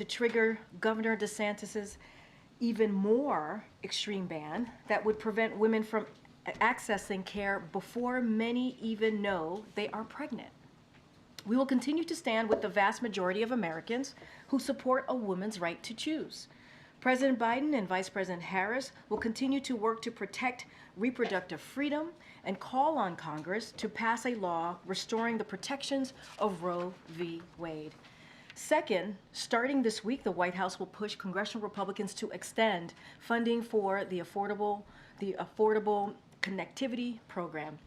to trigger Governor DeSantis's even more extreme ban that would prevent women from accessing care before many even know they are pregnant. We will continue to stand with the vast majority of Americans who support a woman's right to choose. President Biden and Vice President Harris will continue to work to protect reproductive freedom and call on Congress to pass a law restoring the protections of Roe v. Wade. Second, starting this week, the White House will push congressional Republicans to extend funding for the Affordable Connectivity Program.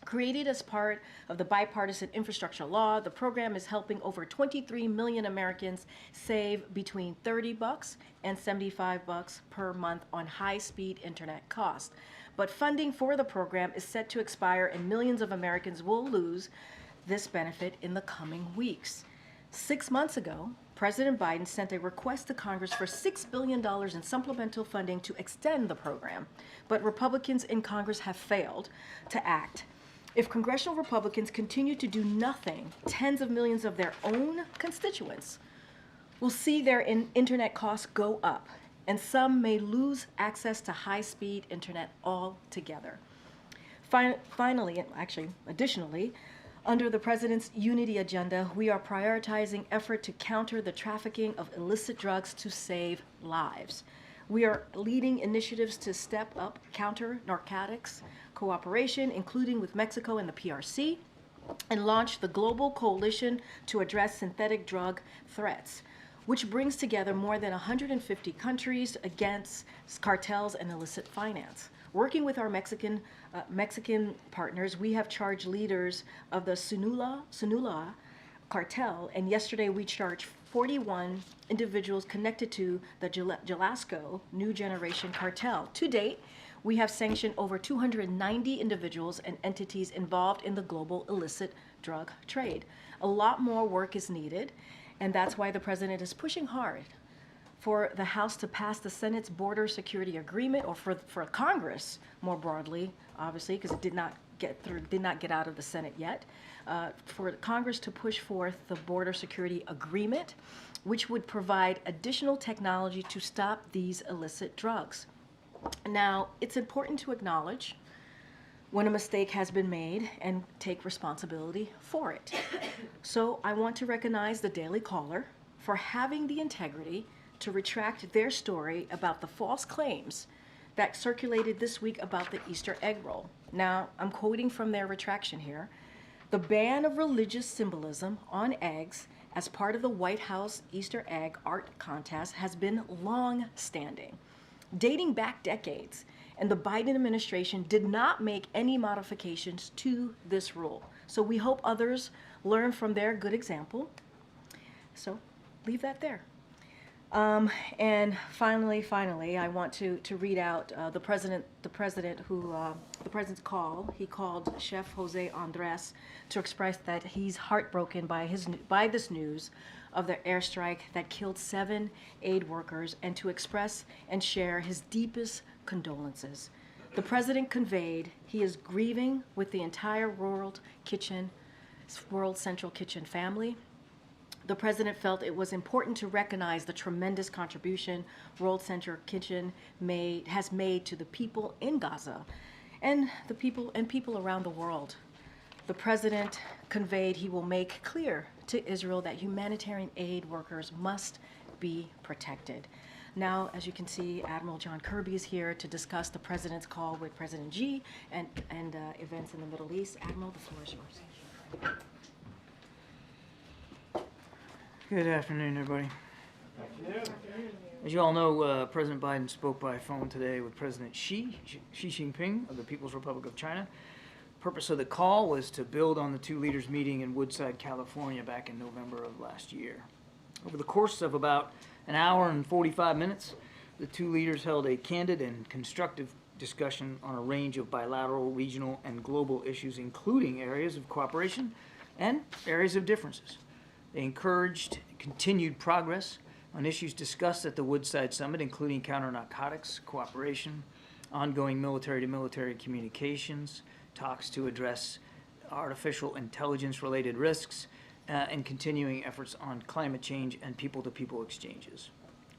Created as part of the bipartisan infrastructure law, the program is helping over 23 million Americans save between $30 and $75 per month on high-speed internet costs. But funding for the program is set to expire, and millions of Americans will lose this benefit in the coming weeks. 6 months ago, President Biden sent a request to Congress for $6 billion in supplemental funding to extend the program, but Republicans in Congress have failed to act. If congressional Republicans continue to do nothing, tens of millions of their own constituents will see their internet costs go up, and some may lose access to high-speed internet altogether. Additionally, under the President's Unity Agenda, we are prioritizing effort to counter the trafficking of illicit drugs to save lives. We are leading initiatives to step up counter-narcotics cooperation, including with Mexico and the PRC, and launch the Global Coalition to Address Synthetic Drug Threats, which brings together more than 150 countries against cartels and illicit finance. Working with our Mexican partners, we have charged leaders of the Sinaloa cartel, and yesterday we charged 41 individuals connected to the Jalisco New Generation cartel. To date, we have sanctioned over 290 individuals and entities involved in the global illicit drug trade. A lot more work is needed, and that's why the President is pushing hard for the House to pass the Senate's border security agreement, or for Congress more broadly, obviously, because it did not get out of the Senate yet, for Congress to push forth the border security agreement, which would provide additional technology to stop these illicit drugs. Now, it's important to acknowledge when a mistake has been made and take responsibility for it. So I want to recognize the Daily Caller for having the integrity to retract their story about the false claims that circulated this week about the Easter egg roll. Now, I'm quoting from their retraction here. The ban of religious symbolism on eggs as part of the White House Easter egg art contest has been long-standing, dating back decades, and the Biden administration did not make any modifications to this rule. So we hope others learn from their good example. So leave that there. And finally, I want to read out the president's call. He called Chef Jose Andres to express that he's heartbroken by this news of the airstrike that killed 7 aid workers, and to express and share his deepest condolences. The president conveyed he is grieving with the entire World Central Kitchen family. The president felt it was important to recognize the tremendous contribution World Central Kitchen has made to the people in Gaza and people around the world. The president conveyed he will make clear to Israel that humanitarian aid workers must be protected. Now, as you can see, Admiral John Kirby is here to discuss the president's call with President Xi and events in the Middle East. Admiral, the floor is yours. Good afternoon, everybody. As you all know, President Biden spoke by phone today with President Xi Jinping of the People's Republic of China. The purpose of the call was to build on the two leaders' meeting in Woodside, California back in November of last year. Over the course of about an hour and 45 minutes, the two leaders held a candid and constructive discussion on a range of bilateral, regional, and global issues, including areas of cooperation and areas of differences. They encouraged continued progress on issues discussed at the Woodside Summit, including counter-narcotics, cooperation, ongoing military-to-military communications, talks to address artificial intelligence-related risks, and continuing efforts on climate change and people-to-people exchanges.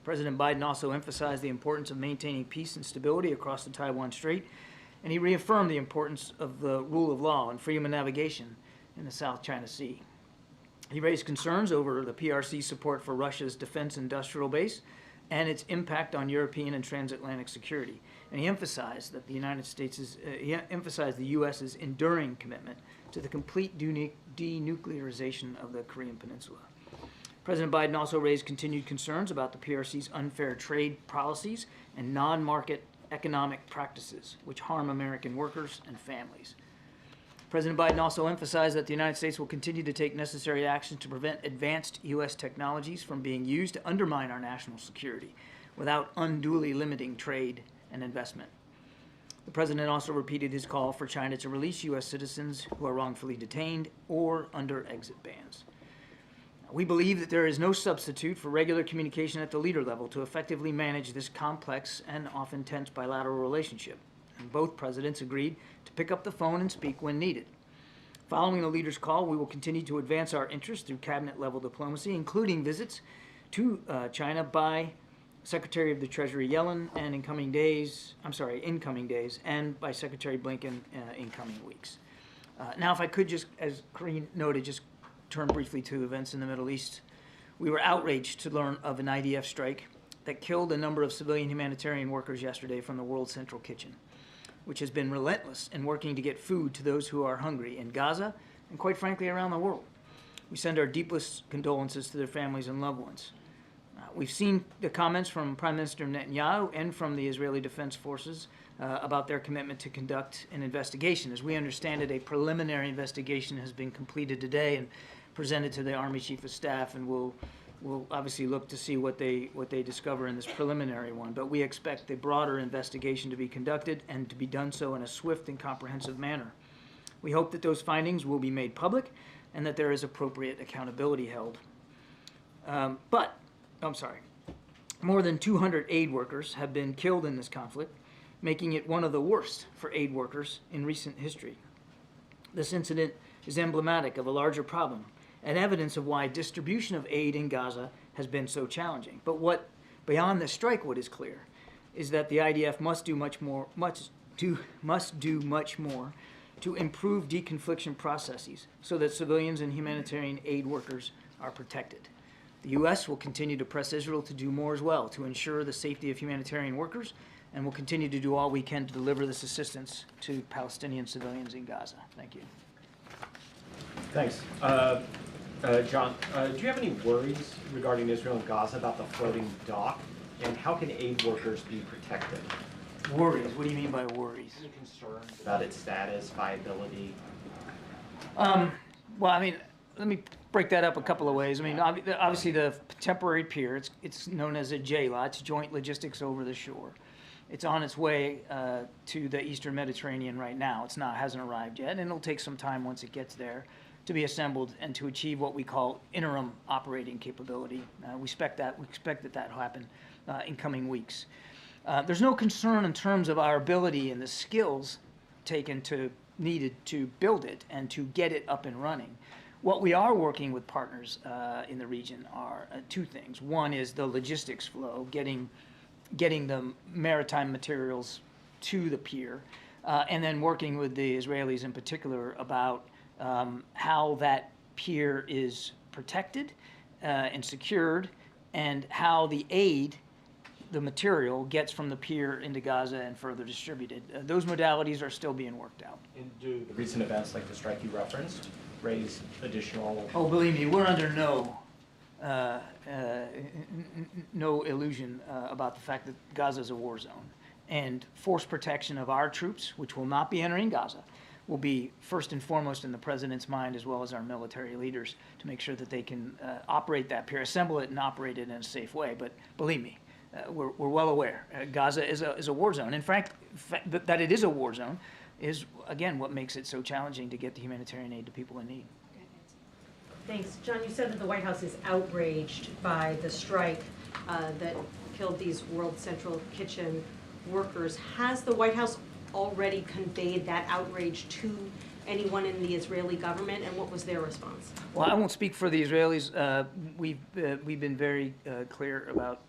President Biden also emphasized the importance of maintaining peace and stability across the Taiwan Strait, and he reaffirmed the importance of the rule of law and freedom of navigation in the South China Sea. He raised concerns over the PRC's support for Russia's defense industrial base and its impact on European and transatlantic security. And he emphasized that the the U.S.'s enduring commitment to the complete denuclearization of the Korean Peninsula. President Biden also raised continued concerns about the PRC's unfair trade policies and non-market economic practices, which harm American workers and families. President Biden also emphasized that the United States will continue to take necessary actions to prevent advanced U.S. technologies from being used to undermine our national security without unduly limiting trade and investment. The president also repeated his call for China to release U.S. citizens who are wrongfully detained or under exit bans. We believe that there is no substitute for regular communication at the leader level to effectively manage this complex and often tense bilateral relationship. And both presidents agreed to pick up the phone and speak when needed. Following the leaders' call, we will continue to advance our interests through cabinet-level diplomacy, including visits to China by Secretary of the Treasury Yellen and incoming days, and by Secretary Blinken in coming weeks. Now, if I could just, as Karine noted, just turn briefly to events in the Middle East. We were outraged to learn of an IDF strike that killed a number of civilian humanitarian workers yesterday from the World Central Kitchen, which has been relentless in working to get food to those who are hungry in Gaza and, quite frankly, around the world. We send our deepest condolences to their families and loved ones. We've seen the comments from Prime Minister Netanyahu and from the Israeli Defense Forces about their commitment to conduct an investigation. As we understand it, a preliminary investigation has been completed today and presented to the Army Chief of Staff, and we'll obviously look to see what they discover in this preliminary one. But we expect a broader investigation to be conducted and to be done so in a swift and comprehensive manner. We hope that those findings will be made public and that there is appropriate accountability held. More than 200 aid workers have been killed in this conflict, making it one of the worst for aid workers in recent history. This incident is emblematic of a larger problem and evidence of why distribution of aid in Gaza has been so challenging. But beyond the strike, what is clear is that the IDF must do much more to improve deconfliction processes so that civilians and humanitarian aid workers are protected. The U.S. will continue to press Israel to do more as well to ensure the safety of humanitarian workers, and will continue to do all we can to deliver this assistance to Palestinian civilians in Gaza. Thank you. Thanks. John, do you have any worries regarding Israel and Gaza about the floating dock, and how can aid workers be protected? Worries? What do you mean by worries? Any concerns about its status, viability? Well, I mean, let me break that up a couple of ways. I mean, obviously the temporary pier, it's known as a JLOT, it's Joint Logistics Over the Shore. It's on its way to the Eastern Mediterranean right now. Hasn't arrived yet, and it'll take some time once it gets there to be assembled and to achieve what we call interim operating capability. We expect that will happen in coming weeks. There's no concern in terms of our ability and the skills needed to build it and to get it up and running. What we are working with partners in the region are two things. One is the logistics flow, getting the maritime materials to the pier, and then working with the Israelis in particular about how that pier is protected and secured, and how the aid, the material, gets from the pier into Gaza and further distributed. Those modalities are still being worked out. And do the recent events like the strike you referenced raise additional... Oh, believe me, we're under no illusion about the fact that Gaza is a war zone. And force protection of our troops, which will not be entering Gaza, will be first and foremost in the president's mind, as well as our military leaders, to make sure that they can operate that pier, assemble it and operate it in a safe way. But believe me, we're well aware. Gaza is a war zone. In fact, that it is a war zone is, again, what makes it so challenging to get the humanitarian aid to people in need. Thanks. John, you said that the White House is outraged by the strike that killed these World Central Kitchen workers. Has the White House already conveyed that outrage to anyone in the Israeli government, and what was their response? Well, I won't speak for the Israelis. We've been very clear about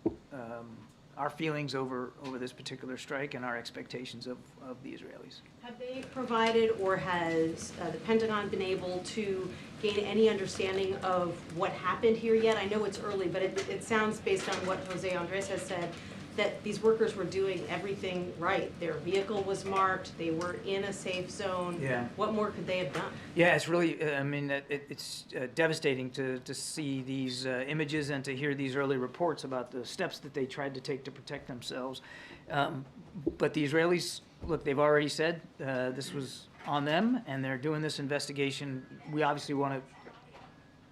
our feelings over this particular strike and our expectations of the Israelis. Have they provided, or has the Pentagon been able to gain any understanding of what happened here yet? I know it's early, but it sounds, based on what Jose Andres has said, that these workers were doing everything right. Their vehicle was marked, they were in a safe zone. Yeah. What more could they have done? Yeah, it's really, I mean, it's devastating to see these images and to hear these early reports about the steps that they tried to take to protect themselves. But the Israelis, look, they've already said this was on them, and they're doing this investigation. We obviously want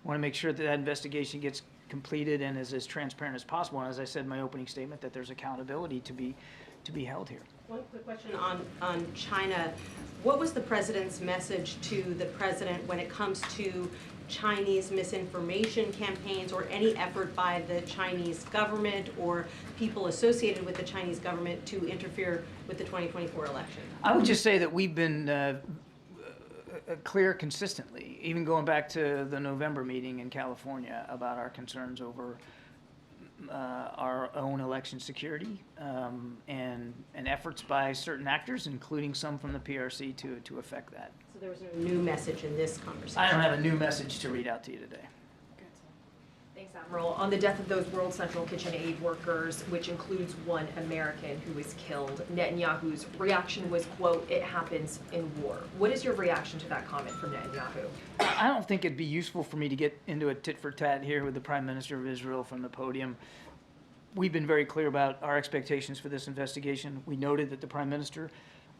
to make sure that that investigation gets completed and is as transparent as possible. And as I said in my opening statement, that there's accountability to be held here. One quick question on China. What was the president's message to the president when it comes to Chinese misinformation campaigns or any effort by the Chinese government or people associated with the Chinese government to interfere with the 2024 election? I would just say that we've been clear consistently, even going back to the November meeting in California, about our concerns over our own election security and efforts by certain actors, including some from the PRC, to affect that. So there was no new message in this conversation? I don't have a new message to read out to you today. Thanks, Admiral. On the death of those World Central Kitchen aid workers, which includes one American who was killed, Netanyahu's reaction was, quote, "It happens in war." What is your reaction to that comment from Netanyahu? I don't think it'd be useful for me to get into a tit-for-tat here with the Prime Minister of Israel from the podium. We've been very clear about our expectations for this investigation. We noted that the Prime Minister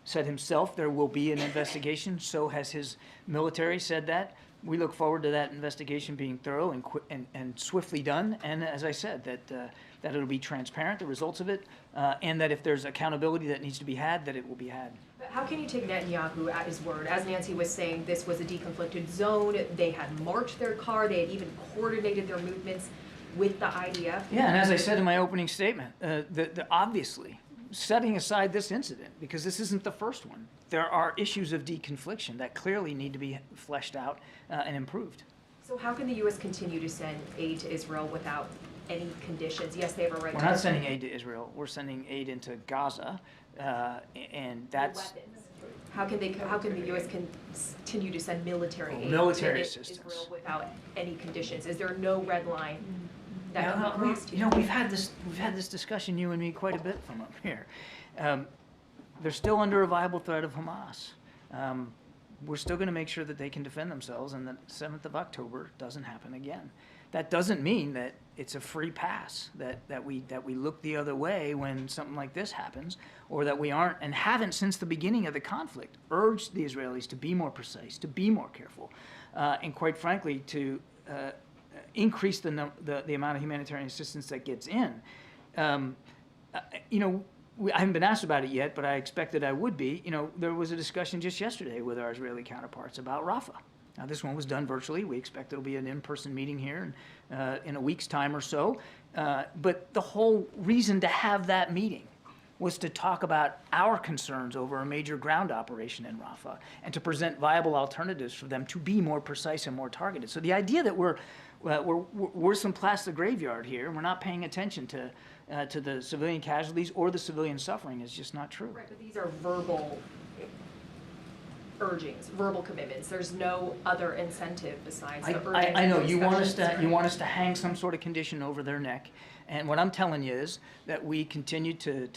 said himself there will be an investigation. So has his military said that. We look forward to that investigation being thorough and swiftly done. And as I said, that it'll be transparent, the results of it, and that if there's accountability that needs to be had, that it will be had. But how can you take Netanyahu at his word? As Nancy was saying, this was a deconflicted zone. They had marked their car. They had even coordinated their movements with the IDF. Yeah, and as I said in my opening statement, obviously, setting aside this incident, because this isn't the first one, there are issues of deconfliction that clearly need to be fleshed out and improved. So how can the U.S. continue to send aid to Israel without any conditions? Yes, they have a right to... We're not sending aid to Israel. We're sending aid into Gaza, and that's... Weapons. How can the U.S. continue to send military aid military to assistance. Israel without any conditions? Is there no red line that can be crossed? We've had this discussion, you and me, quite a bit from up here. They're still under a viable threat of Hamas. We're still going to make sure that they can defend themselves, and that 7th of October doesn't happen again. That doesn't mean that it's a free pass, that we look the other way when something like this happens, or that we aren't and haven't since the beginning of the conflict urged the Israelis to be more precise, to be more careful, and quite frankly to increase the amount of humanitarian assistance that gets in. I haven't been asked about it yet, but I expected I would be. There was a discussion just yesterday with our Israeli counterparts about Rafah. Now, this one was done virtually. We expect it'll be an in-person meeting here in a week's time or so. But the whole reason to have that meeting was to talk about our concerns over a major ground operation in Rafah and to present viable alternatives for them to be more precise and more targeted. So the idea that we're some plastic graveyard here and we're not paying attention to the civilian casualties or the civilian suffering is just not true. Right, but these are verbal urgings, verbal commitments. There's no other incentive besides the urgings. I know and you want us discussions, to right? you want us to hang some sort of condition over their neck, and what I'm telling you is that we continue to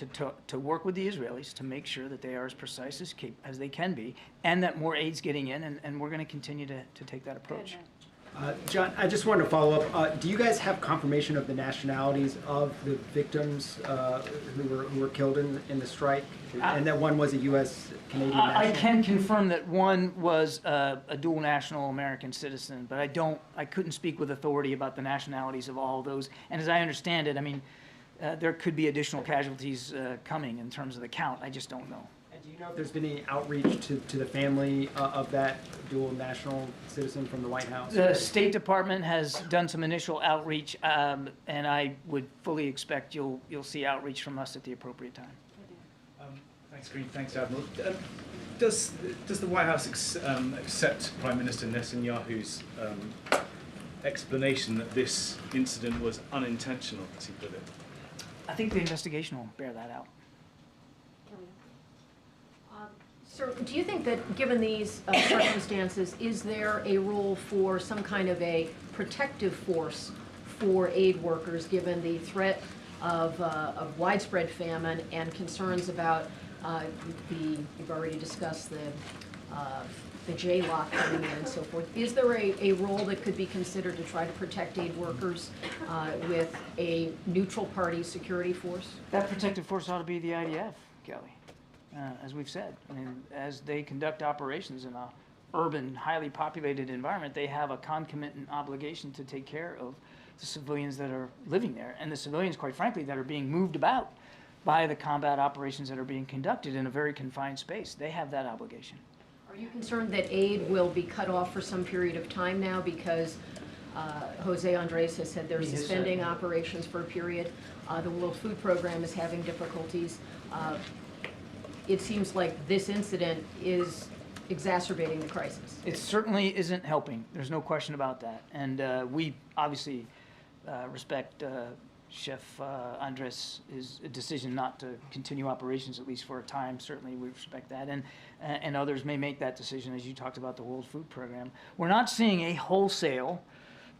work with the Israelis to make sure that they are as precise as they can be, and that more aid's getting in, and we're going to continue to take that approach. John, I just wanted to follow up. Do you guys have confirmation of the nationalities of the victims who were killed in the strike, and that one was a U.S. Canadian national? I can confirm that one was a dual national American citizen, but I couldn't speak with authority about the nationalities of all of those. And as I understand it, I mean, there could be additional casualties coming in terms of the count. I just don't know. Do you know if there's been any outreach to the family of that dual national citizen from the White House? The State Department has done some initial outreach, and I would fully expect you'll see outreach from us at the appropriate time. Thanks, Karine. Thanks, Admiral. Does the White House accept Prime Minister Netanyahu's explanation that this incident was unintentional, as he put it? I think the investigation will bear that out. Sir, do you think that given these circumstances, is there a role for some kind of a protective force for aid workers, given the threat of widespread famine and concerns about you've already discussed the J-lock coming in and so forth. Is there a role that could be considered to try to protect aid workers with a neutral party security force? That protective force ought to be the IDF, Kelly. As we've said, I mean, as they conduct operations in a urban, highly populated environment, they have a concomitant obligation to take care of the civilians that are living there, and the civilians, quite frankly, that are being moved about by the combat operations that are being conducted in a very confined space. They have that obligation. Are you concerned that aid will be cut off for some period of time now because Jose Andres has said they're suspending operations for a period? The World Food Program is having difficulties. It seems like this incident is exacerbating the crisis. It certainly isn't helping. There's no question about that. And we obviously respect Chef Andres' decision not to continue operations, at least for a time. Certainly we respect that. And others may make that decision, as you talked about the World Food Program. We're not seeing a wholesale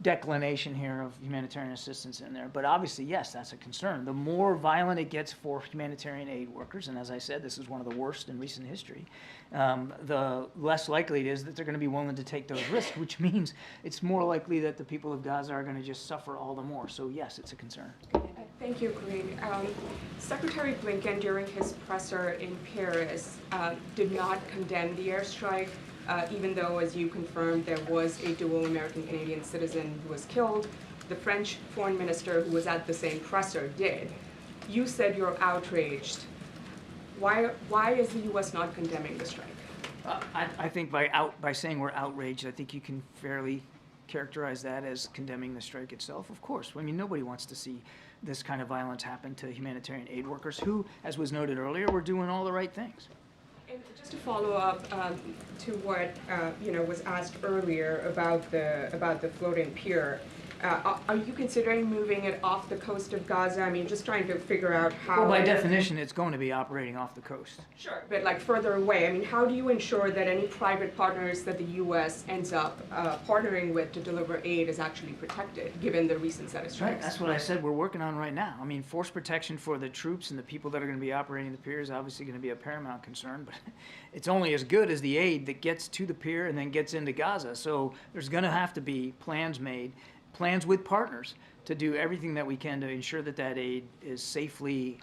declination here of humanitarian assistance in there. But obviously, yes, that's a concern. The more violent it gets for humanitarian aid workers, and as I said, this is one of the worst in recent history, the less likely it is that they're going to be willing to take those risks, which means it's more likely that the people of Gaza are going to just suffer all the more. So yes, it's a concern. Thank you, Karine. Secretary Blinken, during his presser in Paris, did not condemn the airstrike, even though, as you confirmed, there was a dual American-Canadian citizen who was killed. The French foreign minister, who was at the same presser, did. You said you're outraged. Why is the U.S. not condemning the strike? I think by saying we're outraged, I think you can fairly characterize that as condemning the strike itself. Of course, I mean, nobody wants to see this kind of violence happen to humanitarian aid workers who, as was noted earlier, were doing all the right things. And just to follow up to what was asked earlier about the floating pier, are you considering moving it off the coast of Gaza? I mean, just trying to figure out how. Well, by definition, it's going to be operating off the coast. Sure, but like further away. I mean, how do you ensure that any private partners that the U.S. ends up partnering with to deliver aid is actually protected, given the recent set of strikes? Right, that's what I said we're working on right now. I mean, force protection for the troops and the people that are going to be operating the pier is obviously going to be a paramount concern, but it's only as good as the aid that gets to the pier and then gets into Gaza. So there's going to have to be plans made, plans with partners to do everything that we can to ensure that that aid is safely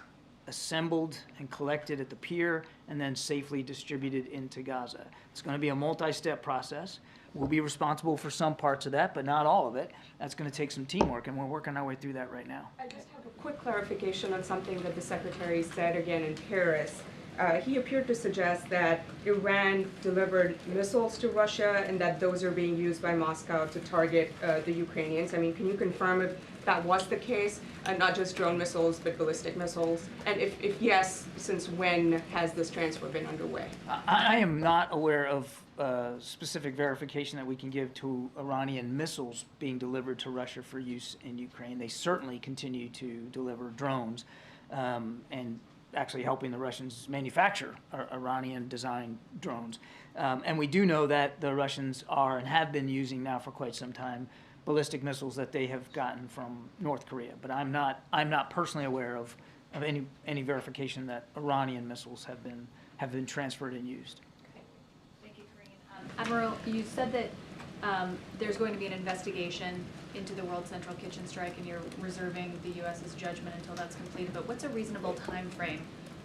assembled and collected at the pier and then safely distributed into Gaza. It's going to be a multi-step process. We'll be responsible for some parts of that, but not all of it. That's going to take some teamwork, and we're working our way through that right now. I just have a quick clarification on something that the Secretary said again in Paris. He appeared to suggest that Iran delivered missiles to Russia and that those are being used by Moscow to target the Ukrainians. I mean, can you confirm if that was the case, not just drone missiles, but ballistic missiles? And if yes, since when has this transfer been underway? I am not aware of specific verification that we can give to Iranian missiles being delivered to Russia for use in Ukraine. They certainly continue to deliver drones and actually helping the Russians manufacture Iranian-designed drones. And we do know that the Russians are and have been using now for quite some time ballistic missiles that they have gotten from North Korea. But I'm not personally aware of any verification that Iranian missiles have been transferred and used. Okay. Thank you, Karine. Admiral, you said that there's going to be an investigation into the World Central Kitchen strike, and you're reserving the U.S.'s judgment until that's completed. But what's a reasonable time frame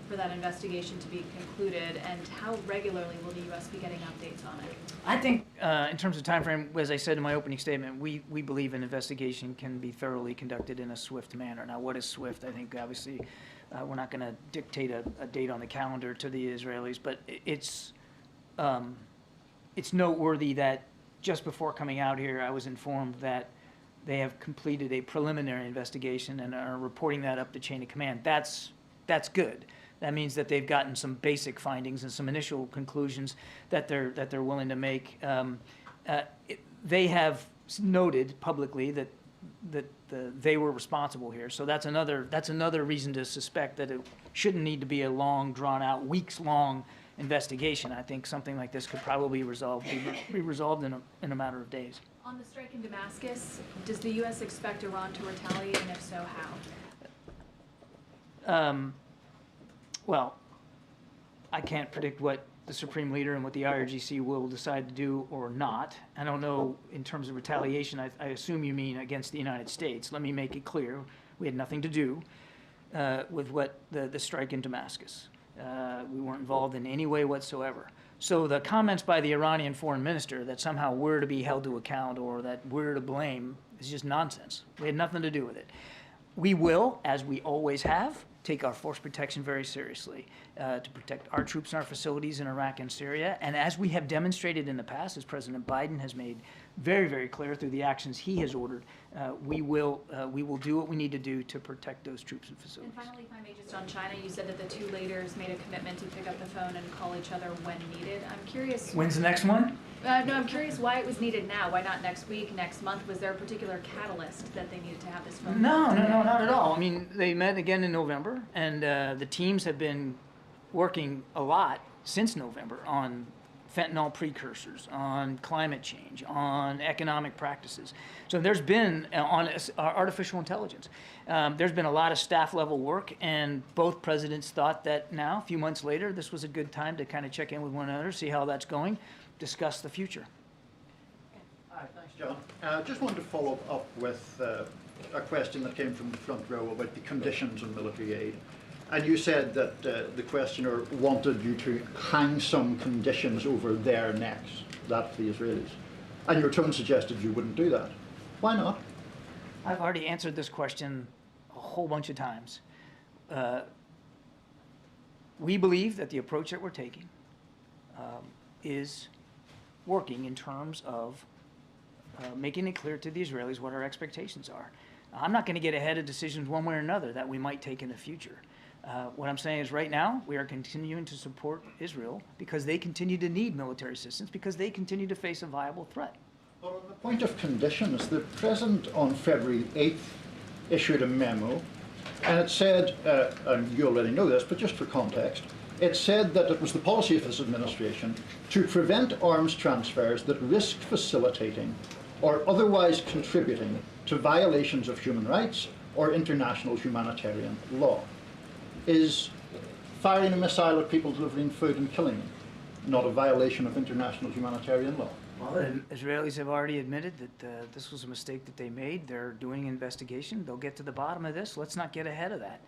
for that investigation to be concluded, and how regularly will the U.S. be getting updates on it? I think in terms of time frame, as I said in my opening statement, we believe an investigation can be thoroughly conducted in a swift manner. Now, what is swift? I think obviously we're not going to dictate a date on the calendar to the Israelis, but it's noteworthy that just before coming out here, I was informed that they have completed a preliminary investigation and are reporting that up the chain of command. That's good. That means that they've gotten some basic findings and some initial conclusions that they're willing to make. They have noted publicly that they were responsible here. So that's another reason to suspect that it shouldn't need to be a long, drawn-out, weeks-long investigation. I think something like this could probably be resolved in a matter of days. On the strike in Damascus, does the U.S. expect Iran to retaliate, and if so, how? Well, I can't predict what the Supreme Leader and what the IRGC will decide to do or not. I don't know in terms of retaliation. I assume you mean against the United States. Let me make it clear. We had nothing to do with what the strike in Damascus. We weren't involved in any way whatsoever. So the comments by the Iranian foreign minister that somehow we're to be held to account or that we're to blame is just nonsense. We had nothing to do with it. We will, as we always have, take our force protection very seriously to protect our troops and our facilities in Iraq and Syria. And as we have demonstrated in the past, as President Biden has made very, very clear through the actions he has ordered, we will do what we need to do to protect those troops and facilities. And finally, if I may, just on China, you said that the two leaders made a commitment to pick up the phone and call each other when needed. I'm curious. When's the next one? No, I'm curious why it was needed now. Why not next week, next month? Was there a particular catalyst that they needed to have this phone? No, not at all. I mean, they met again in November, and the teams have been working a lot since November on fentanyl precursors, on climate change, on economic practices. So there's been, on artificial intelligence, there's been a lot of staff level work, and both presidents thought that now, a few months later, this was a good time to kind of check in with one another, see how that's going, discuss the future. Hi, thanks, John. Just wanted to follow up with a question that came from the front row about the conditions on military aid. And you said that the questioner wanted you to hang some conditions over their necks, that's the Israelis. And your tone suggested you wouldn't do that. Why not? I've already answered this question a whole bunch of times. We believe that the approach that we're taking is working in terms of making it clear to the Israelis what our expectations are. I'm not going to get ahead of decisions one way or another that we might take in the future. What I'm saying is right now we are continuing to support Israel because they continue to need military assistance, because they continue to face a viable threat. Well, on the point of conditions, the President on February 8th issued a memo, and it said, and you already know this, but just for context, it said that it was the policy of this administration to prevent arms transfers that risk facilitating or otherwise contributing to violations of human rights or international humanitarian law. Is firing a missile at people delivering food and killing them not a violation of international humanitarian law? Well, the Israelis have already admitted that this was a mistake that they made. They're doing an investigation. They'll get to the bottom of this. Let's not get ahead of that.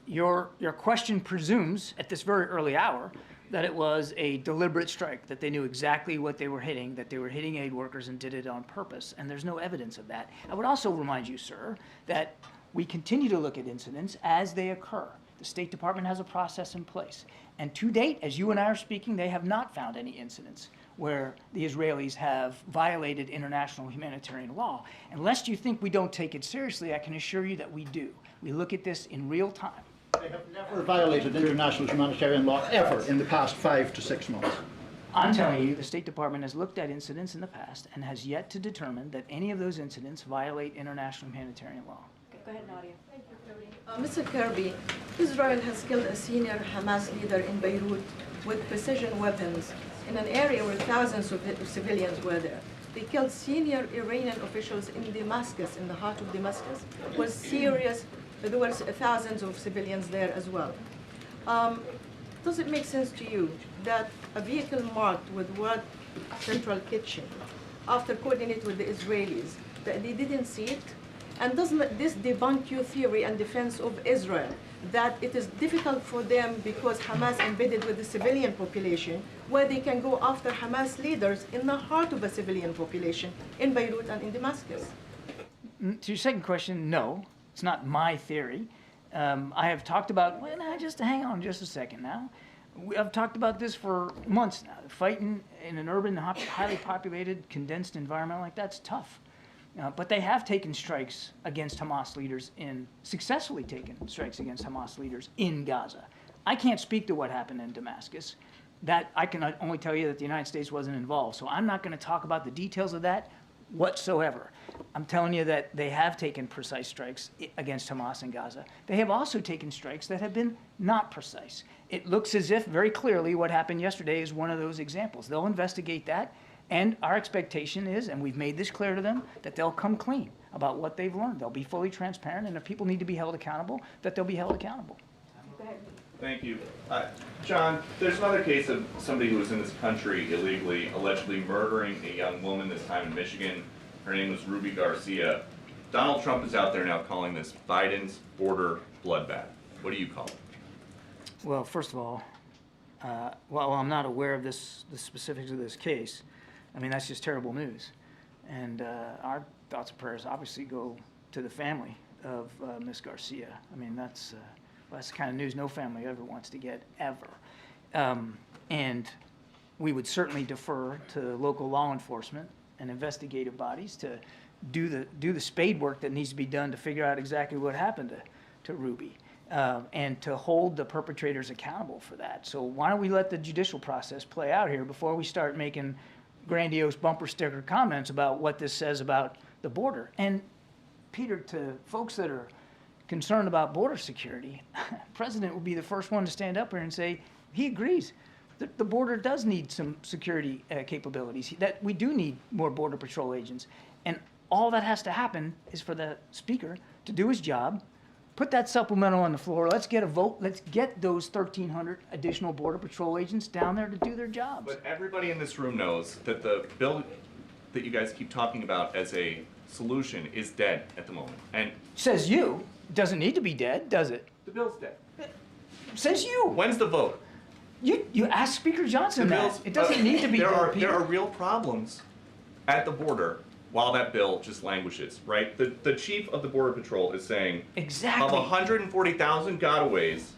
Your question presumes at this very early hour that it was a deliberate strike, that they knew exactly what they were hitting, that they were hitting aid workers and did it on purpose, and there's no evidence of that. I would also remind you, sir, that we continue to look at incidents as they occur. The State Department has a process in place. And to date, as you and I are speaking, they have not found any incidents where the Israelis have violated international humanitarian law. Unless you think we don't take it seriously, I can assure you that we do. We look at this in real time. They have never violated international humanitarian law ever in the past 5 to 6 months. I'm telling you, the State Department has looked at incidents in the past and has yet to determine that any of those incidents violate international humanitarian law. Go ahead, Nadia. Mr. Kirby, Israel has killed a senior Hamas leader in Beirut with precision weapons in an area where thousands of civilians were there. They killed senior Iranian officials in Damascus, in the heart of Damascus. It was serious. There were thousands of civilians there as well. Does it make sense to you that a vehicle marked with word Central Kitchen, after coordinating with the Israelis, that they didn't see it? And doesn't this debunk your theory and defense of Israel, that it is difficult for them because Hamas embedded with the civilian population, where they can go after Hamas leaders in the heart of a civilian population in Beirut and in Damascus? To your second question, no, it's not my theory. I have talked about, well, now, just hang on just a second now. I've talked about this for months now. Fighting in an urban, highly populated, condensed environment like that's tough. But they have taken strikes against Hamas leaders successfully taken strikes against Hamas leaders in Gaza. I can't speak to what happened in Damascus. That I can only tell you that the United States wasn't involved. So I'm not going to talk about the details of that whatsoever. I'm telling you that they have taken precise strikes against Hamas in Gaza. They have also taken strikes that have been not precise. It looks as if very clearly what happened yesterday is one of those examples. They'll investigate that, and our expectation is, and we've made this clear to them, that they'll come clean about what they've learned. They'll be fully transparent, and if people need to be held accountable, that they'll be held accountable. Thank you. John, there's another case of somebody who was in this country illegally, allegedly murdering a young woman, this time in Michigan. Her name was Ruby Garcia. Donald Trump is out there now calling this Biden's border bloodbath. What do you call it? Well, first of all, while I'm not aware of the specifics of this case, I mean, that's just terrible news. And our thoughts and prayers obviously go to the family of Ms. Garcia. I mean, that's the kind of news no family ever wants to get, ever. And we would certainly defer to local law enforcement and investigative bodies to do the spade work that needs to be done to figure out exactly what happened to Ruby, and to hold the perpetrators accountable for that. So why don't we let the judicial process play out here before we start making grandiose bumper sticker comments about what this says about the border. And Peter, to folks that are concerned about border security, the president will be the first one to stand up here and say he agrees that the border does need some security capabilities, that we do need more Border Patrol agents. And all that has to happen is for the speaker to do his job, put that supplemental on the floor, let's get a vote, let's get those 1,300 additional Border Patrol agents down there to do their jobs. But everybody in this room knows that the bill that you guys keep talking about as a solution is dead at the moment. And says you. It doesn't need to be dead, does it? the bill's dead. Says you. When's the vote? You ask Speaker Johnson that. It doesn't need to be dead, Peter. There are real problems at the border while that bill just languishes, right? The chief of the Border Patrol is saying, exactly, of 140,000 gotaways,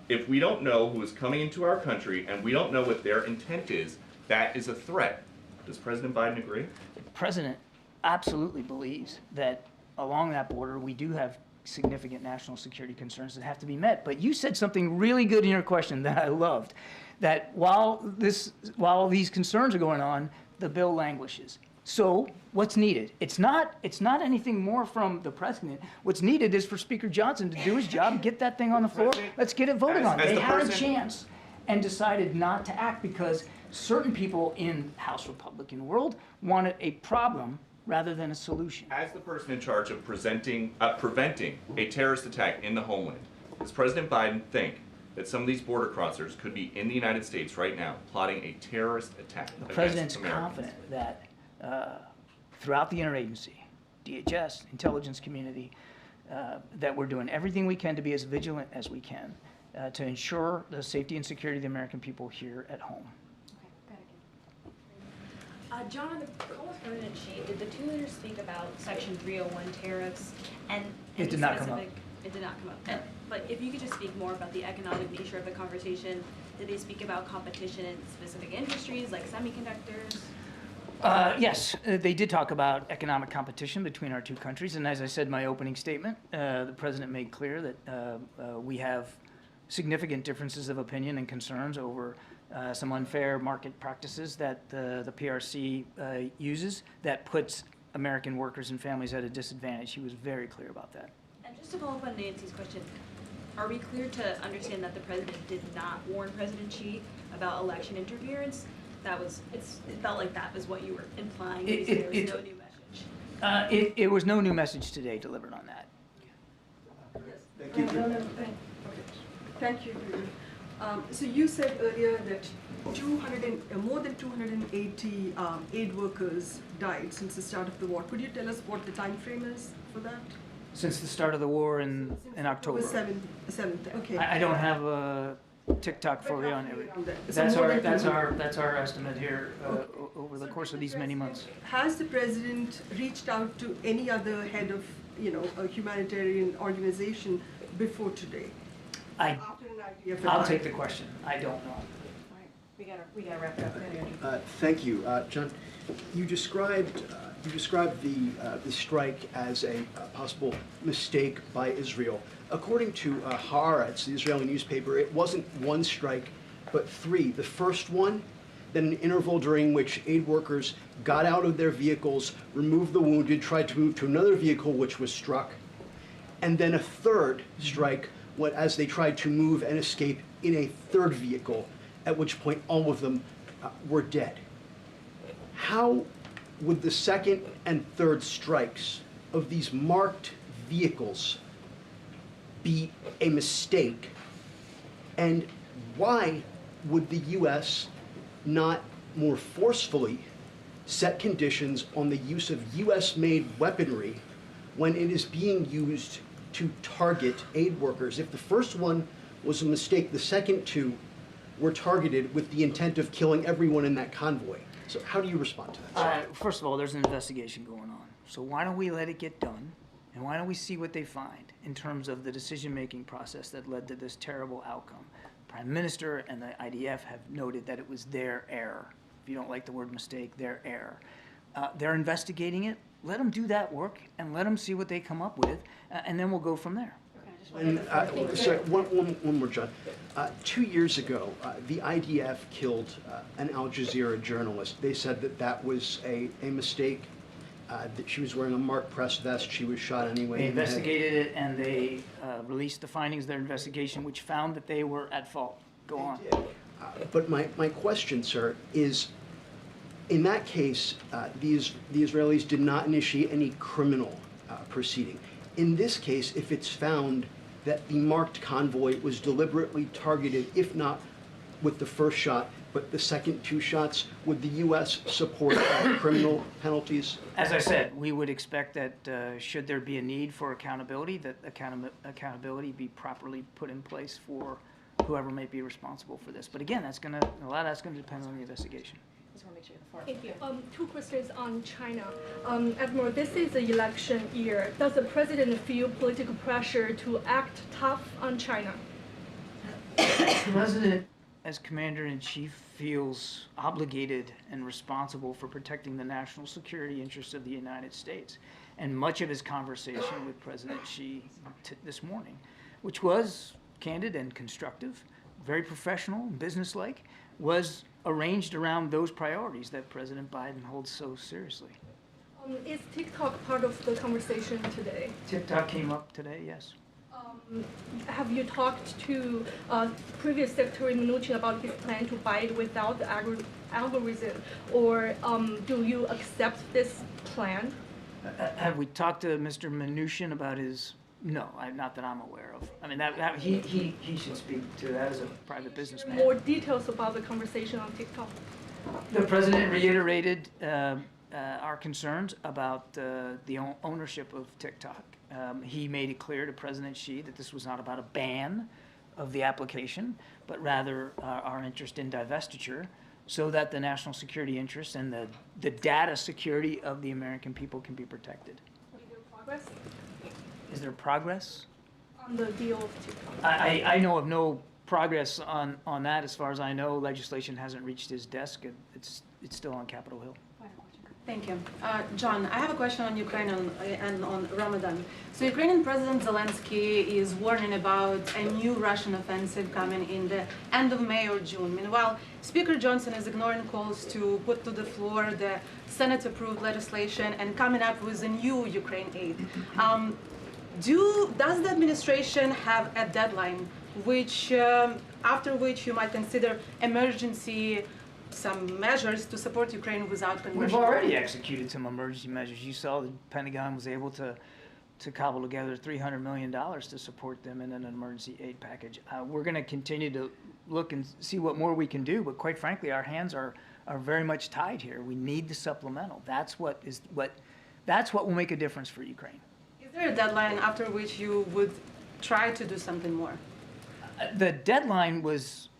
if we don't know who is coming into our country and we don't know what their intent is, that is a threat. Does President Biden agree? The president absolutely believes that along that border we do have significant national security concerns that have to be met. But you said something really good in your question that I loved, that while these concerns are going on, the bill languishes. So what's needed? It's not anything more from the president. What's needed is for Speaker Johnson to do his job, get that thing on the floor. Let's get it voted on. They had a chance and decided not to act because certain people in House Republican world wanted a problem rather than a solution. As the person in charge of preventing a terrorist attack in the homeland, does President Biden think that some of these border crossers could be in the United States right now plotting a terrorist attack The against president's Americans? confident that throughout the interagency, DHS, intelligence community, that we're doing everything we can to be as vigilant as we can to ensure the safety and security of the American people here at home. John, on the call with President Xi, did the two leaders speak about Section 301 tariffs? And It did not come up. It did not come up. But if you could just speak more about the economic nature of the conversation, did they speak about competition in specific industries like semiconductors? Yes, they did talk about economic competition between our two countries, and as I said in my opening statement, the president made clear that we have significant differences of opinion and concerns over some unfair market practices that the PRC uses that puts American workers and families at a disadvantage. He was very clear about that. And just to follow up on Nancy's question, are we clear to understand that the president did not warn President Xi about election interference? It felt like that was what you were implying. There was no new message. It was no new message today delivered on that. Thank you. Thank you. So you said earlier that more than 280 aid workers died since the start of the war. Could you tell us what the time frame is for that? Since the start of the war in October. 7th. Okay. I don't have a TikTok for you on it. That's our estimate here over the course of these many months. Has the president reached out to any other head of, a humanitarian organization before today? I'll take the question. I don't know. We gotta wrap it up. Thank you, John. You described the strike as a possible mistake by Israel. according to Haaretz, the Israeli newspaper, it wasn't one strike, but three. The first one, then an interval during which aid workers got out of their vehicles, removed the wounded, tried to move to another vehicle which was struck, and then a third strike as they tried to move and escape in a third vehicle, at which point all of them were dead. How would the second and third strikes of these marked vehicles be a mistake? And why would the U.S. not more forcefully set conditions on the use of U.S.-made weaponry when it is being used to target aid workers? If the first one was a mistake, the second two were targeted with the intent of killing everyone in that convoy. So how do you respond to that? First of all, there's an investigation going on. So why don't we let it get done? And why don't we see what they find in terms of the decision-making process that led to this terrible outcome? Prime Minister and the IDF have noted that it was their error. If you don't like the word mistake, their error. They're investigating it. Let them do that work and let them see what they come up with, and then we'll go from there. And, sorry, one more, John. 2 years ago, the IDF killed an Al Jazeera journalist. They said that that was a mistake, that she was wearing a marked press vest. She was shot anyway. They investigated it, and they released the findings of their investigation, which found that they were at fault. Go on. But my question, sir, is in that case, the Israelis did not initiate any criminal proceeding. In this case, if it's found that the marked convoy was deliberately targeted, if not with the first shot, but the second two shots, would the U.S. support criminal penalties? As I said, we would expect that should there be a need for accountability, that accountability be properly put in place for whoever may be responsible for this. But again, a lot of that's going to depend on the investigation. Thank you. Two questions on China. Admiral, this is an election year. Does the president feel political pressure to act tough on China? The president, as commander-in-chief, feels obligated and responsible for protecting the national security interests of the United States. And much of his conversation with President Xi this morning, which was candid and constructive, very professional and businesslike, was arranged around those priorities that President Biden holds so seriously. Is TikTok part of the conversation today? TikTok came up today, yes. Have you talked to previous Secretary Mnuchin about his plan to buy it without the algorithm, or do you accept this plan? Have we talked to Mr. Mnuchin about his? No, not that I'm aware of. I mean, he should speak to that as a private businessman. More details about the conversation on TikTok. The president reiterated our concerns about the ownership of TikTok. He made it clear to President Xi that this was not about a ban of the application, but rather our interest in divestiture, so that the national security interests and the data security of the American people can be protected. Is there progress? Is there progress? On the deal of TikTok. I know of no progress on that. As far as I know, legislation hasn't reached his desk. It's still on Capitol Hill. Thank you. John, I have a question on Ukraine and on Ramadan. So Ukrainian President Zelensky is warning about a new Russian offensive coming in the end of May or June. Meanwhile, Speaker Johnson is ignoring calls to put to the floor the Senate-approved legislation and coming up with a new Ukraine aid. Does the administration have a deadline after which you might consider some measures to support Ukraine without conversion? We've already executed some emergency measures. You saw the Pentagon was able to cobble together $300 million to support them in an emergency aid package. We're going to continue to look and see what more we can do, but quite frankly, our hands are very much tied here. We need the supplemental. That's what will make a difference for Ukraine. Is there a deadline after which you would try to do something more? The deadline was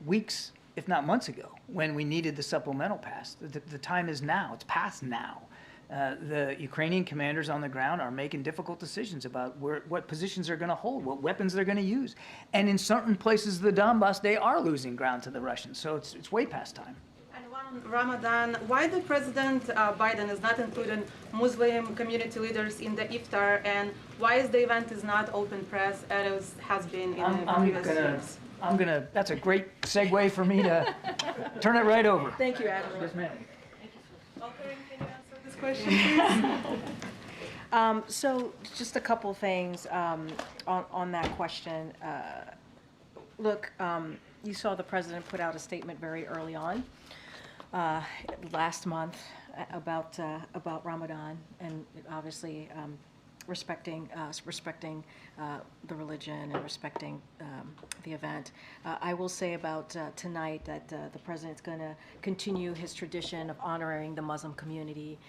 weeks, if not months ago, when we needed the supplemental passed. The time is now. It's past now. The Ukrainian commanders on the ground are making difficult decisions about what positions they're going to hold, what weapons they're going to use. And in certain places of the Donbass, they are losing ground to the Russians. So it's way past time. And one On Ramadan, why the President Biden is not including Muslim community leaders in the iftar, and why is the event is not open press as has been in the previous years? That's a great segue for me to turn it right over. Thank you, Admiral. Yes, ma'am. Can you answer this question, please? So just a couple things on that question. Look, you saw the president put out a statement very early on last month about Ramadan, and obviously respecting the religion and respecting the event. I will say about tonight that the president's going to continue his tradition of honoring the Muslim community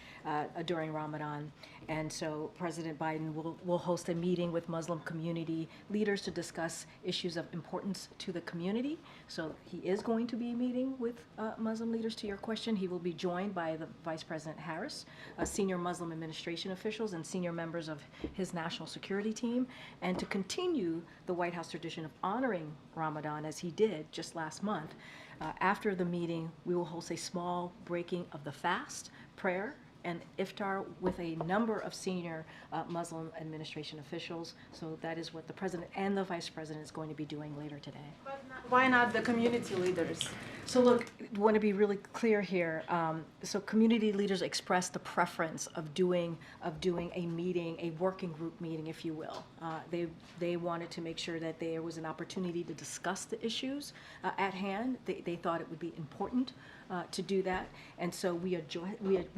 during Ramadan. And so President Biden will host a meeting with Muslim community leaders to discuss issues of importance to the community. So he is going to be meeting with Muslim leaders. To your question, he will be joined by the Vice President Harris, senior Muslim administration officials, and senior members of his national security team, and to continue the White House tradition of honoring Ramadan as he did just last month. After the meeting, we will host a small breaking of the fast, prayer, and iftar with a number of senior Muslim administration officials. So that is what the president and the vice president is going to be doing later today. Why not the community leaders? So look, I want to be really clear here. So community leaders expressed the preference of doing a meeting, a working group meeting, if you will. They wanted to make sure that there was an opportunity to discuss the issues at hand. They thought it would be important to do that, and so we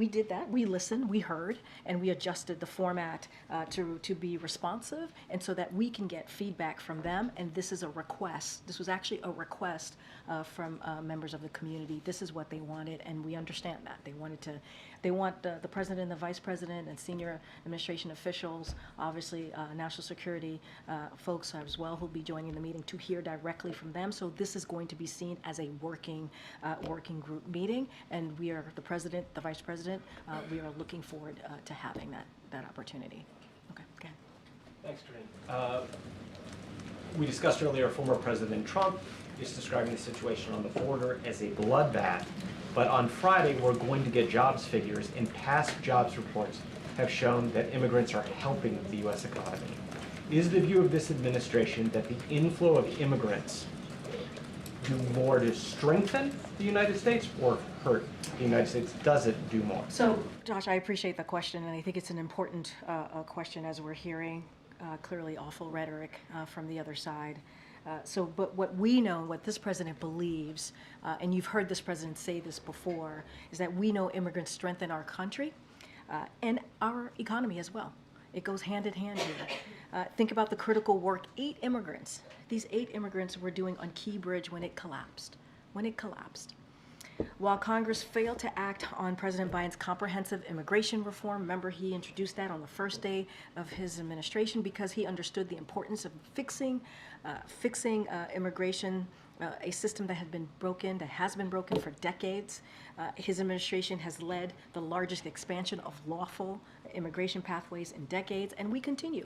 did that. We listened, we heard, and we adjusted the format to be responsive, and so that we can get feedback from them. And this is a request. This was actually a request from members of the community. This is what they wanted, and we understand that. They want the president and the vice president and senior administration officials, obviously national security folks as well, who'll be joining the meeting, to hear directly from them. So this is going to be seen as a working group meeting, and we are, the president, the vice president, we are looking forward to having that opportunity. Okay, again. Thanks, Karine. We discussed earlier former President Trump is describing the situation on the border as a bloodbath, but on Friday we're going to get jobs figures, and past jobs reports have shown that immigrants are helping the U.S. economy. Is the view of this administration that the inflow of immigrants do more to strengthen the United States or hurt the United States? Does it do more? So, Josh, I appreciate the question, and I think it's an important question as we're hearing clearly awful rhetoric from the other side. But what we know, what this president believes, and you've heard this president say this before, is that we know immigrants strengthen our country and our economy as well. It goes hand in hand here. Think about the critical work these 8 immigrants were doing on Key Bridge when it collapsed. While Congress failed to act on President Biden's comprehensive immigration reform, remember he introduced that on the first day of his administration because he understood the importance of fixing immigration, a system that has been broken for decades. His administration has led the largest expansion of lawful immigration pathways in decades, and we continue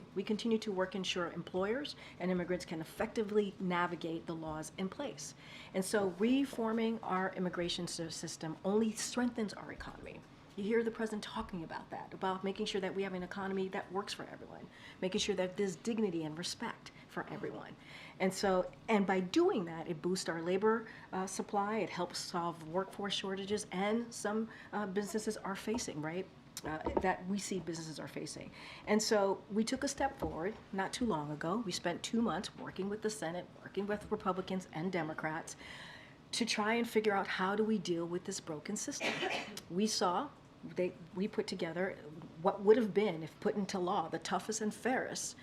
to work to ensure employers and immigrants can effectively navigate the laws in place. And so reforming our immigration system only strengthens our economy. You hear the president talking about that, about making sure that we have an economy that works for everyone, making sure that there's dignity and respect for everyone. And by doing that, it boosts our labor supply, it helps solve workforce shortages, and some businesses are facing, right? That we see businesses are facing. And so we took a step forward not too long ago. We spent 2 months working with the Senate, working with Republicans and Democrats to try and figure out how do we deal with this broken system. We put together what would have been, if put into law, the toughest and fairest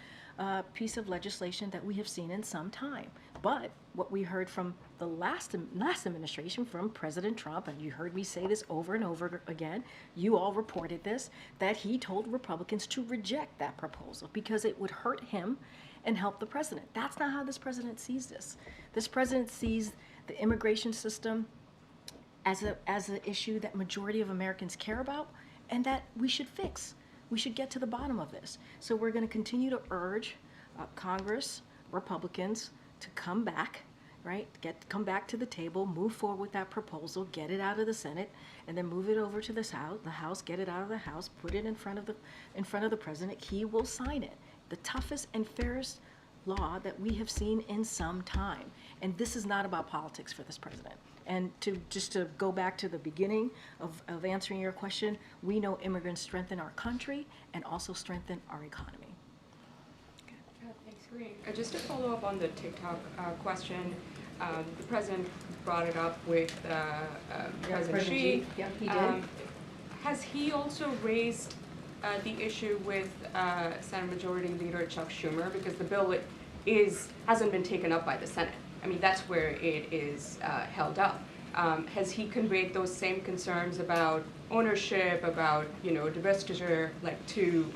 piece of legislation that we have seen in some time. But what we heard from the last administration, from President Trump, and you heard me say this over and over again, you all reported this, that he told Republicans to reject that proposal because it would hurt him and help the president. That's not how this president sees this. This president sees the immigration system as an issue that majority of Americans care about and that we should fix. We should get to the bottom of this. So we're going to continue to urge Congress, Republicans, to come back right? Come back to the table, move forward with that proposal, get it out of the Senate, and then move it over to the House, get it out of the House, put it in front of the president. He will sign it. The toughest and fairest law that we have seen in some time. And this is not about politics for this president. And just to go back to the beginning of answering your question, we know immigrants strengthen our country and also strengthen our economy. Thanks, Karine. Just to follow up on the TikTok question, the president brought it up with President Xi. Yeah, he did. Has he also raised the issue with Senate Majority Leader Chuck Schumer? Because the bill hasn't been taken up by the Senate. I mean, that's where it is held up. Has he conveyed those same concerns about ownership, about divestiture, like to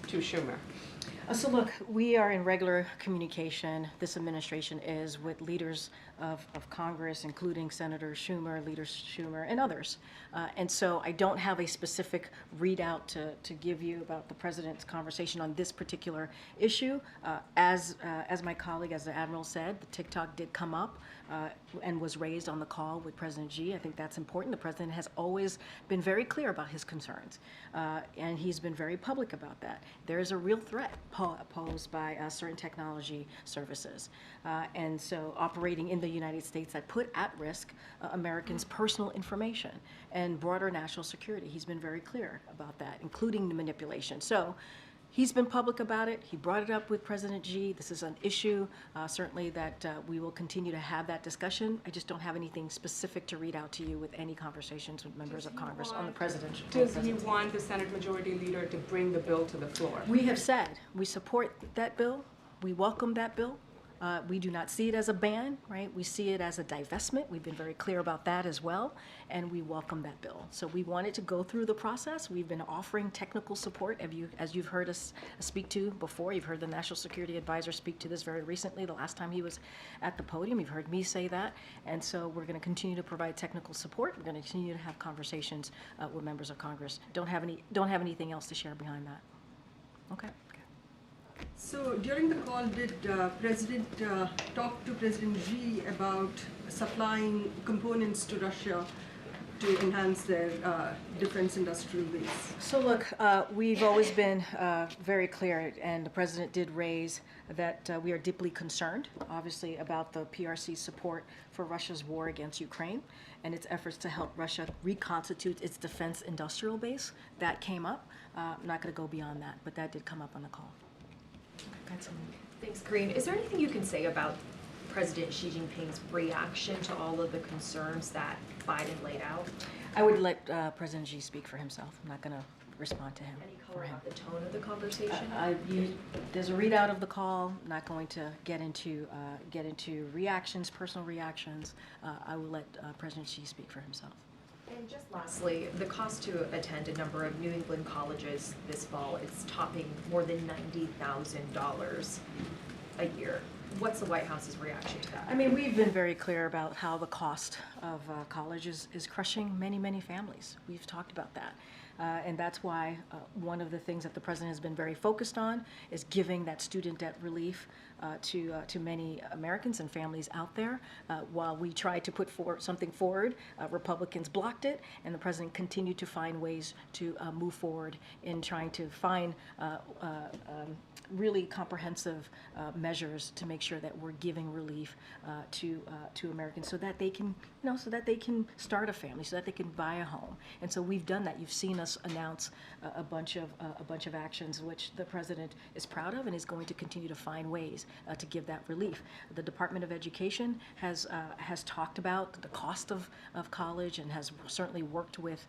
Schumer? So look, we are in regular communication, this administration is, with leaders of Congress, including Senator Schumer, Leader Schumer, and others. And so I don't have a specific readout to give you about the president's conversation on this particular issue. As my colleague, as the Admiral said, the TikTok did come up and was raised on the call with President Xi. I think that's important. The president has always been very clear about his concerns, and he's been very public about that. There is a real threat posed by certain technology services, and so operating in the United States that put at risk Americans' personal information and broader national security. He's been very clear about that, including the manipulation. So he's been public about it. He brought it up with President Xi. This is an issue, certainly, that we will continue to have that discussion. I just don't have anything specific to read out to you with any conversations with members of Congress on the presidential. Does he want the Senate Majority Leader to bring the bill to the floor? We have said we support that bill. We welcome that bill. We do not see it as a ban, right? We see it as a divestment. We've been very clear about that as well, and we welcome that bill. So we want it to go through the process. We've been offering technical support, as you've heard us speak to before. You've heard the National Security Advisor speak to this very recently, the last time he was at the podium. You've heard me say that. And so we're going to continue to provide technical support. We're going to continue to have conversations with members of Congress. Don't have anything else to share behind that. Okay. So during the call, did President talk to President Xi about supplying components to Russia to enhance their defense industrial base? So look, we've always been very clear, and the president did raise that we are deeply concerned, obviously, about the PRC's support for Russia's war against Ukraine and its efforts to help Russia reconstitute its defense industrial base. That came up. I'm not going to go beyond that, but that did come up on the call. Thanks, Karine. Is there anything you can say about President Xi Jinping's reaction to all of the concerns that Biden laid out? I would let President Xi speak for himself. I'm not going to respond to him. Any color on the tone of the conversation? There's a readout of the call. I'm not going to get into reactions, personal reactions. I will let President Xi speak for himself. And just lastly, the cost to attend a number of New England colleges this fall is topping more than $90,000 a year. What's the White House's reaction to that? I mean, we've been very clear about how the cost of college is crushing many, many families. We've talked about that. And that's why one of the things that the president has been very focused on is giving that student debt relief to many Americans and families out there. While we tried to put something forward, Republicans blocked it, and the president continued to find ways to move forward in trying to find really comprehensive measures to make sure that we're giving relief to Americans so that they can, start a family, so that they can buy a home. And so we've done that. You've seen us announce a bunch of actions which the president is proud of and is going to continue to find ways to give that relief. The Department of Education has talked about the cost of college and has certainly worked with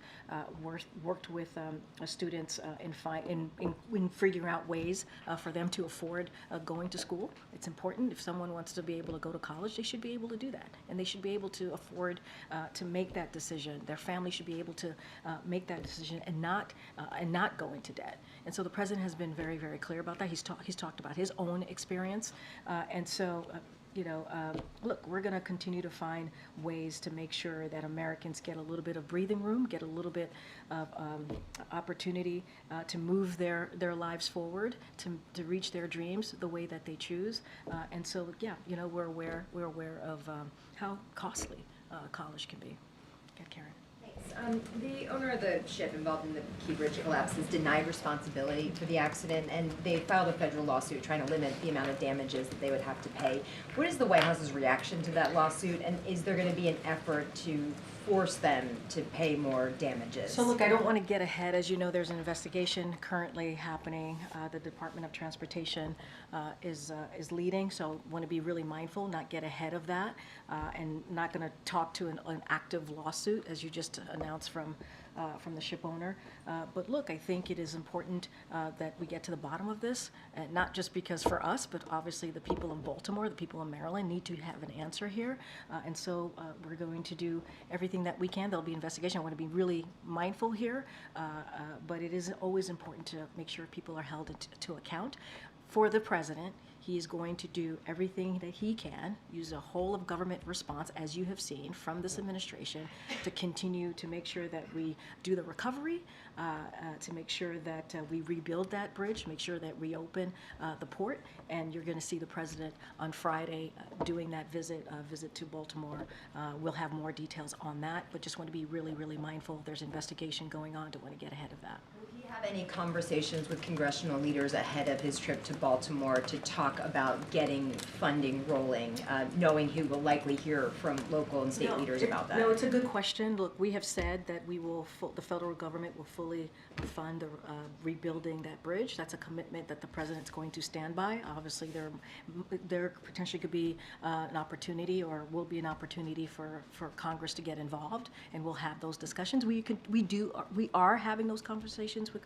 students in figuring out ways for them to afford going to school. It's important. If someone wants to be able to go to college, they should be able to do that, and they should be able to afford to make that decision. Their family should be able to make that decision and not go into debt. And so the president has been very, very clear about that. He's talked about his own experience, and so look, we're going to continue to find ways to make sure that Americans get a little bit of breathing room, get a little bit of opportunity to move their lives forward, to reach their dreams the way that they choose. And so, yeah, we're aware of how costly college can be. Okay, Karen. The owner of the ship involved in the Key Bridge collapse has denied responsibility for the accident, and they filed a federal lawsuit trying to limit the amount of damages that they would have to pay. What is the White House's reaction to that lawsuit, and is there going to be an effort to force them to pay more damages? So look, I don't want to get ahead. As you know, there's an investigation currently happening. The Department of Transportation is leading, so want to be really mindful, not get ahead of that, and not going to talk to an active lawsuit, as you just announced from the ship owner. But look, I think it is important that we get to the bottom of this, not just because for us, but obviously the people of Baltimore, the people of Maryland need to have an answer here. And so we're going to do everything that we can. There'll be investigation. I want to be really mindful here, but it is always important to make sure people are held to account. For the president, he is going to do everything that he can, use a whole of government response, as you have seen from this administration, to continue to make sure that we do the recovery, to make sure that we rebuild that bridge, make sure that we open the port. And you're going to see the president on Friday doing that visit to Baltimore. We'll have more details on that, but just want to be really, really mindful. There's investigation going on. Don't want to get ahead of that. Will he have any conversations with congressional leaders ahead of his trip to Baltimore to talk about getting funding rolling, knowing he will likely hear from local and state leaders about that? No, it's a good question. Look, we have said that we will, the federal government will fully fund the rebuilding that bridge. That's a commitment that the president's going to stand by. Obviously, there potentially could be an opportunity, or will be an opportunity for Congress to get involved, and we'll have those discussions. We are having those conversations with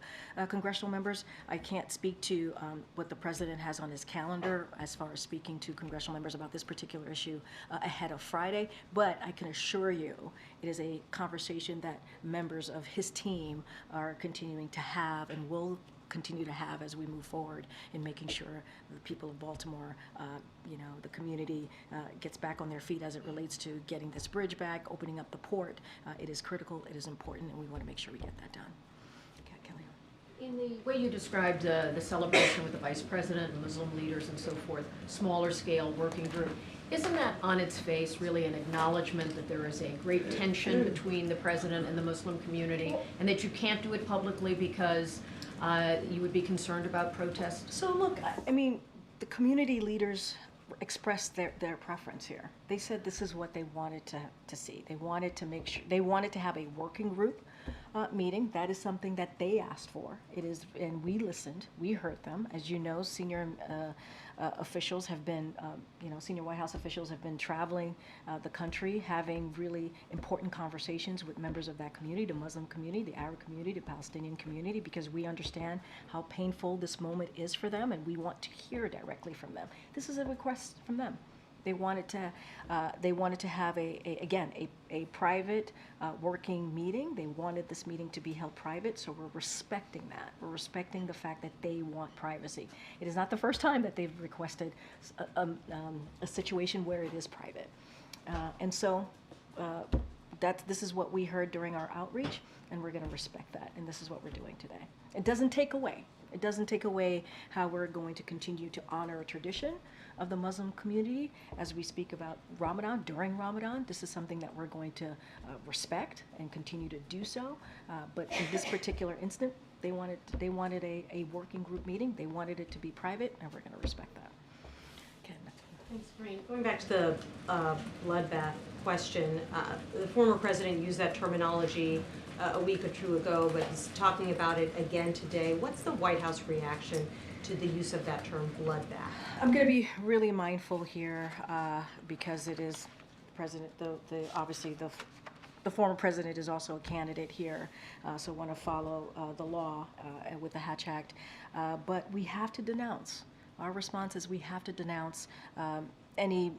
congressional members. I can't speak to what the president has on his calendar as far as speaking to congressional members about this particular issue ahead of Friday, but I can assure you it is a conversation that members of his team are continuing to have and will continue to have as we move forward in making sure the people of Baltimore, the community gets back on their feet as it relates to getting this bridge back, opening up the port. It is critical, it is important, and we want to make sure we get that done. Okay, Kelly. In the way you described the celebration with the vice president and Muslim leaders and so forth, smaller scale working group, isn't that on its face really an acknowledgement that there is a great tension between the president and the Muslim community, and that you can't do it publicly because you would be concerned about protests? So look, I mean, the community leaders expressed their preference here. They said this is what they wanted to see. They wanted to make sure, they wanted to have a working group meeting. That is something that they asked for. It is, and we listened, we heard them. As you know, senior officials have been, senior White House officials have been traveling the country, having really important conversations with members of that community, the Muslim community, the Arab community, the Palestinian community, because we understand how painful this moment is for them, and we want to hear directly from them. This is a request from them. They wanted to have a private working meeting. They wanted this meeting to be held private, so we're respecting that. We're respecting the fact that they want privacy. It is not the first time that they've requested a situation where it is private, and so this is what we heard during our outreach, and we're going to respect that. And this is what we're doing today. It doesn't take away. It doesn't take away how we're going to continue to honor a tradition of the Muslim community as we speak about Ramadan, during Ramadan. This is something that we're going to respect and continue to do so. But in this particular instant, they wanted a working group meeting. They wanted it to be private, and we're going to respect that. Okay. Thanks, Karine. Going back to the bloodbath question, the former president used that terminology a week or two ago, but he's talking about it again today. What's the White House reaction to the use of that term, bloodbath? I'm going to be really mindful here because it is president. Obviously the former president is also a candidate here, so want to follow the law with the Hatch Act. But we have to denounce. Our response is we have to denounce any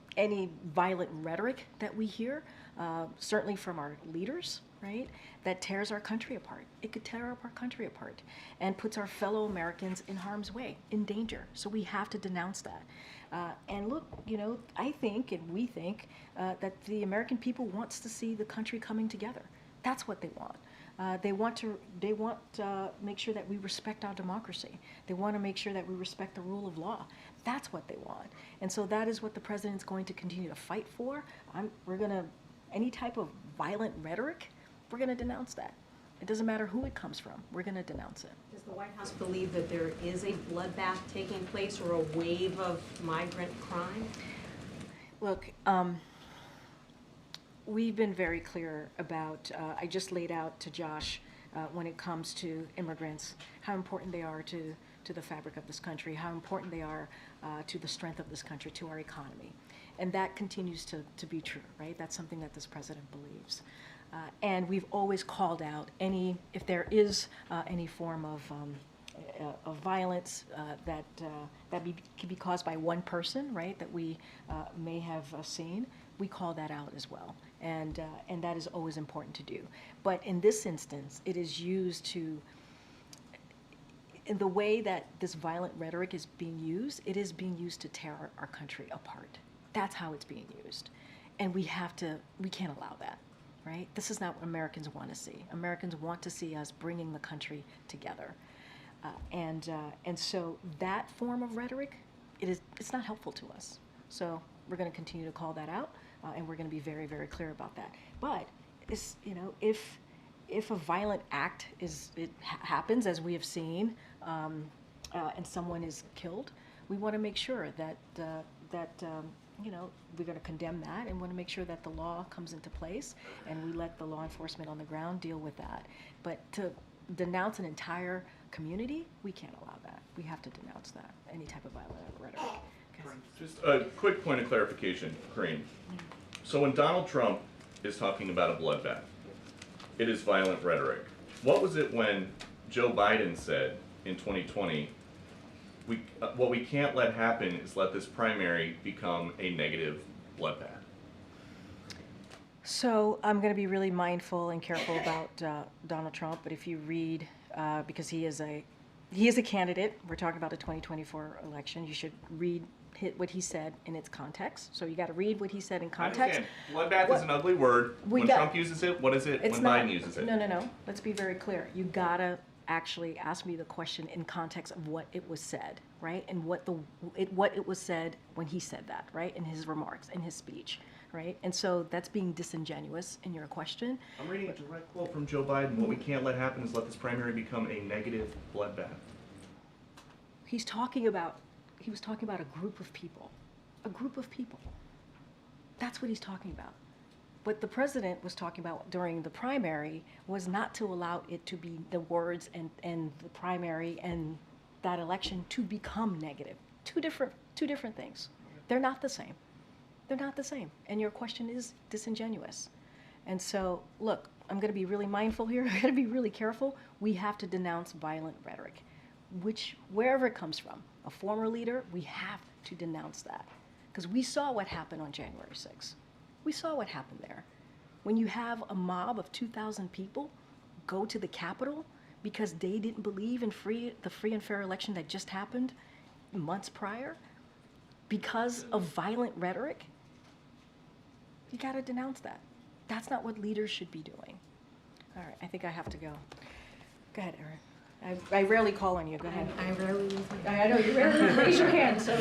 violent rhetoric that we hear, certainly from our leaders, right, that tears our country apart. It could tear our country apart and puts our fellow Americans in harm's way, in danger. So we have to denounce that. And look, you know, I think and we think that the American people wants to see the country coming together. That's what they want. They want to make sure that we respect our democracy. They want to make sure that we respect the rule of law. That's what they want. And so that is what the president's going to continue to fight for. We're going to, any type of violent rhetoric, we're going to denounce that. It doesn't matter who it comes from. We're going to denounce it. Does the White House believe that there is a bloodbath taking place or a wave of migrant crime? Look, we've been very clear about, I just laid out to Josh when it comes to immigrants, how important they are to the fabric of this country, how important they are to the strength of this country, to our economy. And that continues to be true, right? That's something that this president believes. And we've always called out if there is any form of violence that can be caused by one person, right, that we may have seen, we call that out as well. And that is always important to do. But in this instance, it is used to, in the way that this violent rhetoric is being used, it is being used to tear our country apart. That's how it's being used. And we can't allow that, right? This is not what Americans want to see. Americans want to see us bringing the country together. And so that form of rhetoric, it's not helpful to us. So we're going to continue to call that out, and we're going to be very, very clear about that. But it's, you know, if a violent act happens, as we have seen, and someone is killed, we want to make sure that you know, we're going to condemn that and want to make sure that the law comes into place and we let the law enforcement on the ground deal with that. But to denounce an entire community, we can't allow that. We have to denounce that, any type of violent rhetoric. Okay. Just a quick point of clarification, Karine. So when Donald Trump is talking about a bloodbath, it is violent rhetoric. What was it when Joe Biden said in 2020, what we can't let happen is let this primary become a negative bloodbath? So I'm going to be really mindful and careful about Donald Trump, but if you read, because he is a candidate, we're talking about the 2024 election, you should read what he said in its context. So you got to read what he said in context. Bloodbath is an ugly word. When Trump uses it, what is it when Biden uses it? No. Let's be very clear. You got to actually ask me the question in context of what it was said, right? And what it was said when he said that, right? In his remarks, in his speech, right? And so that's being disingenuous in your question. I'm reading a direct quote from Joe Biden. What we can't let happen is let this primary become a negative bloodbath. He was talking about a group of people. A group of people. That's what he's talking about. What the president was talking about during the primary was not to allow it to be the words and the primary and that election to become negative. Two different things. They're not the same. They're not the same. And your question is disingenuous. And so, look, I'm going to be really mindful here. I'm going to be really careful. We have to denounce violent rhetoric, wherever it comes from. A former leader, we have to denounce that. Because we saw what happened on January 6th. We saw what happened there. When you have a mob of 2,000 people go to the Capitol because they didn't believe in the free and fair election that just happened months prior, because of violent rhetoric, you got to denounce that. That's not what leaders should be doing. All right, I think I have to go. Go ahead, Erin. I rarely call on you. Go ahead. I rarely. I know you rarely raise your hand. So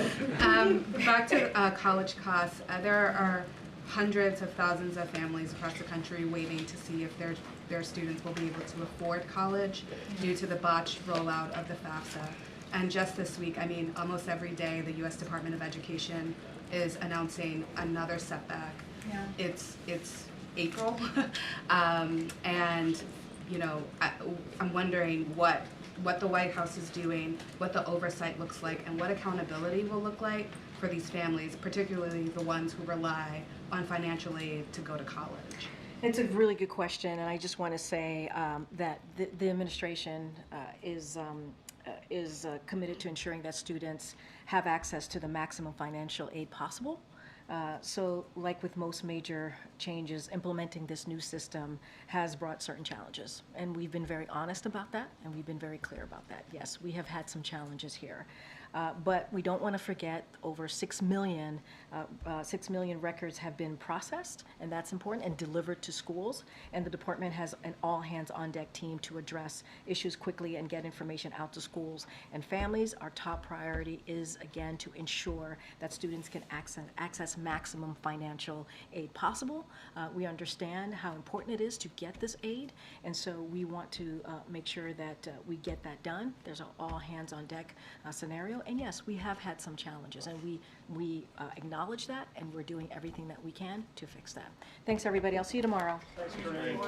back to college costs. There are hundreds of thousands of families across the country waiting to see if their students will be able to afford college due to the botched rollout of the FAFSA. And just this week, I mean, almost every day, the U.S. Department of Education is announcing another setback. Yeah. It's April, and you know, I'm wondering what the White House is doing, what the oversight looks like, and what accountability will look like for these families, particularly the ones who rely on financial aid to go to college. It's a really good question, and I just want to say that the administration is committed to ensuring that students have access to the maximum financial aid possible. So like with most major changes, implementing this new system has brought certain challenges. And we've been very honest about that, and we've been very clear about that. Yes, we have had some challenges here. But we don't want to forget over 6 million records have been processed, and that's important, and delivered to schools. And the department has an all-hands-on-deck team to address issues quickly and get information out to schools and families. Our top priority is, again, to ensure that students can access maximum financial aid possible. We understand how important it is to get this aid, and so we want to make sure that we get that done. There's an all-hands-on-deck scenario. And yes, we have had some challenges, and we acknowledge that, and we're doing everything that we can to fix that. Thanks, everybody. I'll see you tomorrow. Thanks, Karine.